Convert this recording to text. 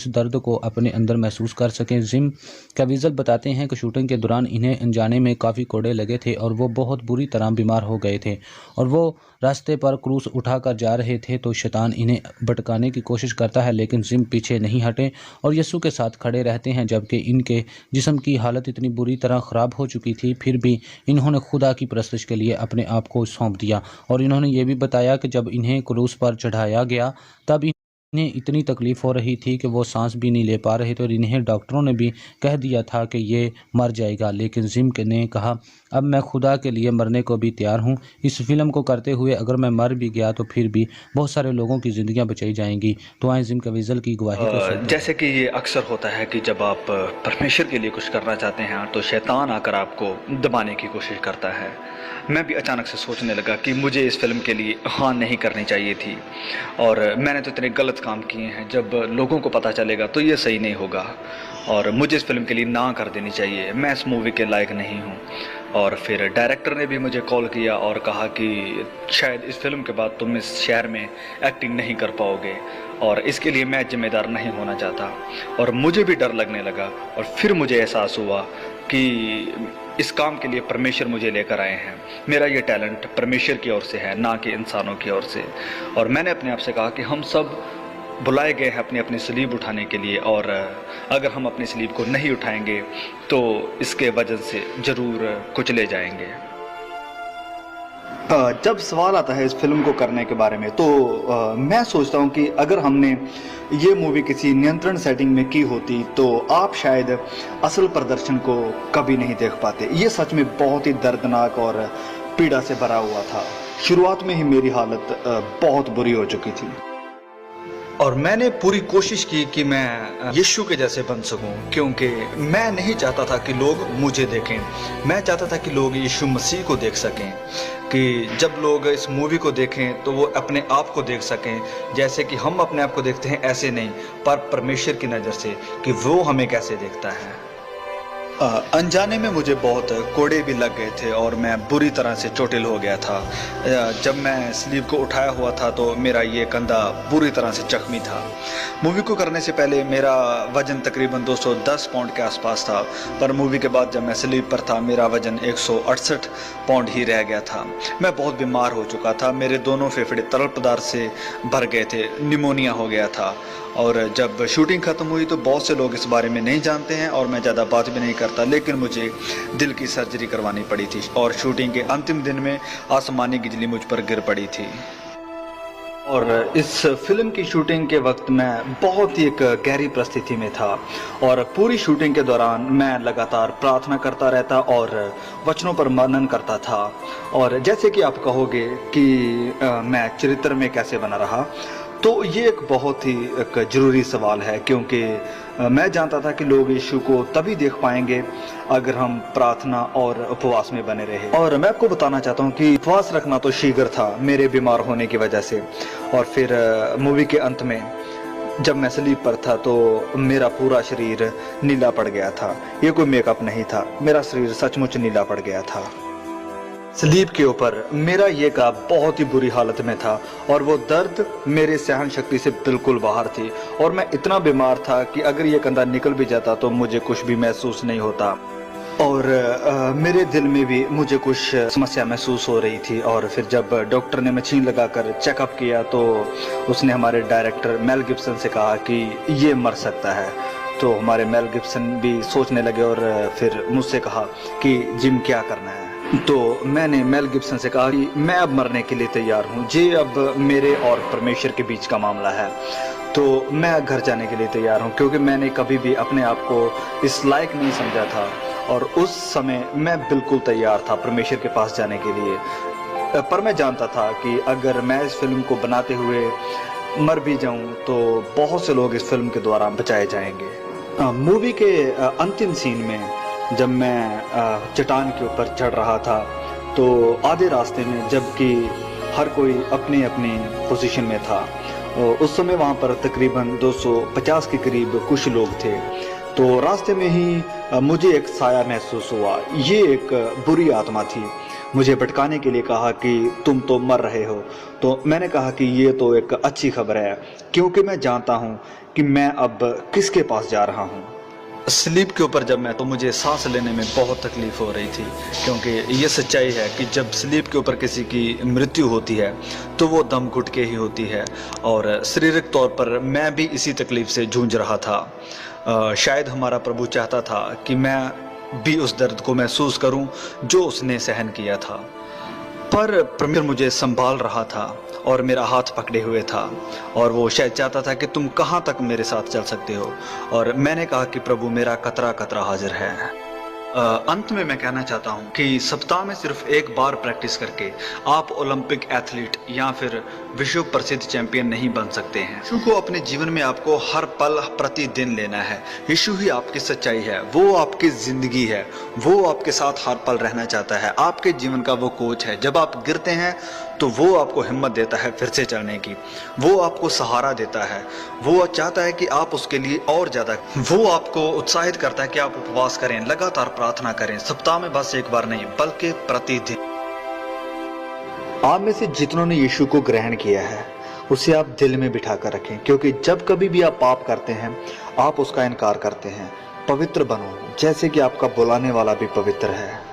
इस दर्द को अपने अंदर महसूस कर सकें। जिम कैविज़ल बताते हैं कि शूटिंग के दौरान इन्हें अनजाने में काफ़ी कोड़े लगे थे और वो बहुत बुरी तरह बीमार हो गए थे और वो रास्ते पर क्रूस उठाकर जा रहे थे तो शैतान इन्हें भटकाने की कोशिश करता है, लेकिन जिम पीछे नहीं हटे और यीशु के साथ खड़े रहते हैं। जबकि इनके जिस्म की हालत इतनी बुरी तरह ख़राब हो चुकी थी, फिर भी इन्होंने खुदा की परस्तिश के लिए अपने आप को सौंप दिया। और इन्होंने ये भी बताया कि जब इन्हें क्रूस पर चढ़ाया गया तब इन्हें इतनी तकलीफ़ हो रही थी कि वो सांस भी नहीं ले पा रहे थे और इन्हें डॉक्टरों ने भी कह दिया था कि ये मर जाएगा, लेकिन जिम ने कहा, अब मैं खुदा के लिए मरने को भी तैयार हूँ। इस फिल्म को करते हुए अगर मैं मर भी गया तो फिर भी बहुत सारे लोगों की ज़िंदगियाँ बचाई जाएंगी। तो आए जिम कैविज़ल की गवाही को सुनते हैं। जैसे कि ये अक्सर होता है कि जब आप परमेश्वर के लिए कुछ करना चाहते हैं तो शैतान आकर आपको दबाने की कोशिश करता है। मैं भी अचानक से सोचने लगा कि मुझे इस फिल्म के लिए हाँ नहीं करनी चाहिए थी और मैंने तो इतने गलत काम किए हैं, जब लोगों को पता चलेगा तो ये सही नहीं होगा और मुझे इस फिल्म के लिए ना कर देनी चाहिए, मैं इस मूवी के लायक नहीं हूँ। और फिर डायरेक्टर ने भी मुझे कॉल किया और कहा कि शायद इस फिल्म के बाद तुम इस शहर में एक्टिंग नहीं कर पाओगे और इसके लिए मैं जिम्मेदार नहीं होना चाहता। और मुझे भी डर लगने लगा और फिर मुझे एहसास हुआ कि इस काम के लिए परमेश्वर मुझे लेकर आए हैं। मेरा ये टैलेंट परमेश्वर की ओर से है, ना कि इंसानों की ओर से। और मैंने अपने आप से कहा कि हम सब बुलाए गए हैं अपनी अपनी सलीब उठाने के लिए और अगर हम अपनी सलीब को नहीं उठाएंगे तो इसके वजह से ज़रूर कुचले जाएंगे। जब सवाल आता है इस फिल्म को करने के बारे में तो मैं सोचता हूँ कि अगर हमने ये मूवी किसी नियंत्रण सेटिंग में की होती तो आप शायद असल प्रदर्शन को कभी नहीं देख पाते। ये सच में बहुत ही दर्दनाक और पीड़ा से भरा हुआ था। शुरुआत में ही मेरी हालत बहुत बुरी हो चुकी थी और मैंने पूरी कोशिश की कि मैं यीशु के जैसे बन सकूं, क्योंकि मैं नहीं चाहता था कि लोग मुझे देखें। मैं चाहता था कि लोग यीशु मसीह को देख सकें, कि जब लोग इस मूवी को देखें तो वो अपने आप को देख सकें जैसे कि हम अपने आप को देखते हैं, ऐसे नहीं पर परमेश्वर की नज़र से कि वो हमें कैसे देखता है। अनजाने में मुझे बहुत कोड़े भी लग गए थे और मैं बुरी तरह से चोटिल हो गया था। जब मैं स्लीव को उठाया हुआ था तो मेरा ये कंधा बुरी तरह से जख्मी था। मूवी को करने से पहले मेरा वज़न तकरीबन 210 पाउंड के आसपास था, पर मूवी के बाद जब मैं स्लीव पर था मेरा वज़न 168 पाउंड ही रह गया था। मैं बहुत बीमार हो चुका था, मेरे दोनों फेफड़े तरल पदार्थ से भर गए थे, निमोनिया हो गया था। और जब शूटिंग ख़त्म हुई तो बहुत से लोग इस बारे में नहीं जानते हैं और मैं ज़्यादा बात भी नहीं करता, लेकिन मुझे दिल की सर्जरी करवानी पड़ी थी और शूटिंग के अंतिम दिन में आसमानी बिजली मुझ पर गिर पड़ी थी। और इस फिल्म की शूटिंग के वक्त मैं बहुत ही एक गहरी परिस्थिति में था और पूरी शूटिंग के दौरान मैं लगातार प्रार्थना करता रहता और वचनों पर मनन करता था। और जैसे कि आप कहोगे कि मैं चरित्र में कैसे बना रहा, तो ये एक बहुत ही एक ज़रूरी सवाल है, क्योंकि मैं जानता था कि लोग यीशु को तभी देख पाएंगे अगर हम प्रार्थना और उपवास में बने रहे। और मैं आपको बताना चाहता हूँ कि उपवास रखना तो शीघ्र था मेरे बीमार होने की वजह से। और फिर मूवी के अंत में जब मैं स्लीप पर था तो मेरा पूरा शरीर नीला पड़ गया था। ये कोई मेकअप नहीं था, मेरा शरीर सचमुच नीला पड़ गया था। स्लीप के ऊपर मेरा ये का बहुत ही बुरी हालत में था और वो दर्द मेरे सहन शक्ति से बिल्कुल बाहर थी और मैं इतना बीमार था कि अगर ये कंधा निकल भी जाता तो मुझे कुछ भी महसूस नहीं होता। और मेरे दिल में भी मुझे कुछ समस्या महसूस हो रही थी। और फिर जब डॉक्टर ने मशीन लगाकर चेकअप किया तो उसने हमारे डायरेक्टर मेल गिब्सन से कहा कि ये मर सकता है। तो हमारे मेल गिब्सन भी सोचने लगे और फिर मुझसे कहा कि जिम क्या करना है। तो मैंने मेल गिब्सन से कहा कि मैं अब मरने के लिए तैयार हूँ, ये अब मेरे और परमेश्वर के बीच का मामला है, तो मैं घर जाने के लिए तैयार हूँ, क्योंकि मैंने कभी भी अपने आप को इस लायक नहीं समझा था और उस समय मैं बिल्कुल तैयार था परमेश्वर के पास जाने के लिए। पर मैं जानता था कि अगर मैं इस फिल्म को बनाते हुए मर भी जाऊँ तो बहुत से लोग इस फिल्म के द्वारा बचाए जाएंगे। मूवी के अंतिम सीन में जब मैं चट्टान के ऊपर चढ़ रहा था तो आधे रास्ते में, जबकि हर कोई अपनी अपनी पोजीशन में था, उस समय वहाँ पर तकरीबन 250 के करीब कुछ लोग थे। तो रास्ते में ही मुझे एक साया महसूस हुआ। ये एक बुरी आत्मा थी, मुझे भटकाने के लिए कहा कि तुम तो मर रहे हो। तो मैंने कहा कि ये तो एक अच्छी खबर है, क्योंकि मैं जानता हूँ कि मैं अब किसके पास जा रहा हूँ। स्लीप के ऊपर जब मैं तो मुझे सांस लेने में बहुत तकलीफ हो रही थी, क्योंकि ये सच्चाई है कि जब स्लीप के ऊपर किसी की मृत्यु होती है तो वो दम घुट के ही होती है, और शारीरिक तौर पर मैं भी इसी तकलीफ से जूझ रहा था। शायद हमारा प्रभु चाहता था कि मैं भी उस दर्द को महसूस करूं जो उसने सहन किया था, पर परमेश्वर मुझे संभाल रहा था और मेरा हाथ पकड़े हुए था, और वो शायद चाहता था कि तुम कहाँ तक मेरे साथ चल सकते हो। और मैंने कहा कि प्रभु, मेरा कतरा कतरा हाजिर है। अंत में मैं कहना चाहता हूं कि सप्ताह में सिर्फ एक बार प्रैक्टिस करके आप ओलंपिक एथलीट या फिर विश्व प्रसिद्ध चैंपियन नहीं बन सकते हैं। यीशु को अपने जीवन में आपको हर पल प्रतिदिन लेना है। यीशु ही आपकी सच्चाई है, वो आपकी जिंदगी है, वो आपके साथ हर पल रहना चाहता है, आपके जीवन का वो कोच है। जब आप गिरते हैं तो वो आपको हिम्मत देता है फिर से चलने की, वो आपको सहारा देता है, वो चाहता है कि आप उसके लिए और ज्यादा, वो आपको उत्साहित करता है कि आप उपवास करें, लगातार प्रार्थना करें, सप्ताह में बस एक बार नहीं बल्कि प्रतिदिन। आप में से जितनों ने यीशु को ग्रहण किया है उसे आप दिल में बिठा कर रखें, क्योंकि जब कभी भी आप पाप करते हैं आप उसका इनकार करते हैं। पवित्र बनो जैसे कि आपका बुलाने वाला भी पवित्र है।